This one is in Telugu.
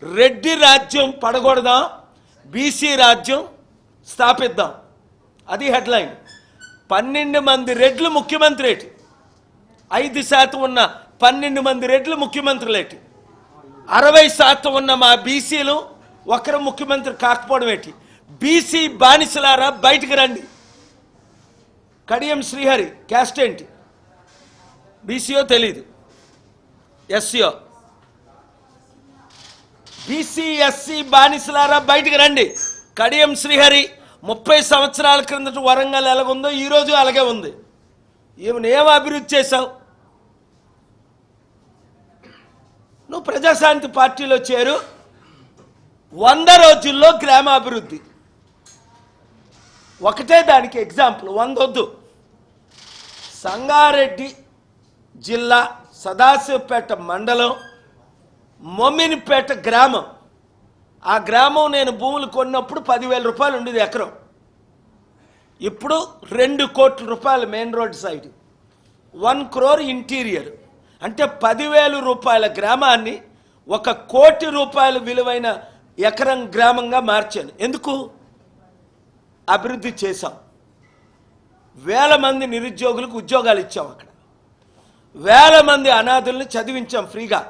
రెడ్డి రాజ్యం పడగొడదాం, బీసీ రాజ్యం స్థాపిద్దాం. అది హెడ్లైన్. 12 మంది రెడ్లు ముఖ్యమంత్రి, 5% ఉన్న 12 మంది రెడ్లు ముఖ్యమంత్రులేటి, 60% ఉన్న మా బీసీలు ఒకరు ముఖ్యమంత్రి కాకపోవడం ఏంటి? బీసీ బానిసలారా బయటికి రండి. కడియం శ్రీహరి క్యాస్ట్ ఏంటి? బీసీయో తెలీదు, ఎస్సీయో. బీసీ ఎస్సీ బానిసలారా బయటికి రండి. కడియం శ్రీహరి 30 సంవత్సరాల క్రిందట వరంగల్ ఎలాగుందో ఈరోజు అలాగే ఉంది. ఏం అభివృద్ధి చేశావు? నువ్వు ప్రజాశాంతి పార్టీలో చేరు, 100 రోజుల్లో గ్రామాభివృద్ధి. ఒకటే దానికి ఎగ్జాంపుల్, 100 వద్దు. సంగారెడ్డి జిల్లా సదాశివపేట మండలం మొమ్మినిపేట గ్రామం. ఆ గ్రామం నేను భూములు కొన్నప్పుడు 10,000 రూపాయలు ఉండేది ఎకరం. ఇప్పుడు 2 కోట్ల రూపాయలు main road side, 1 crore interior. అంటే 10,000 రూపాయల గ్రామాన్ని 1 కోటి రూపాయల విలువైన ఎకరం గ్రామంగా మార్చాను. ఎందుకు? అభివృద్ధి చేశాం. 1000 మంది నిరుద్యోగులకు ఉద్యోగాలు ఇచ్చాం. అక్కడ 1000 మంది అనాథుల్ని చదివించాం ఫ్రీగా.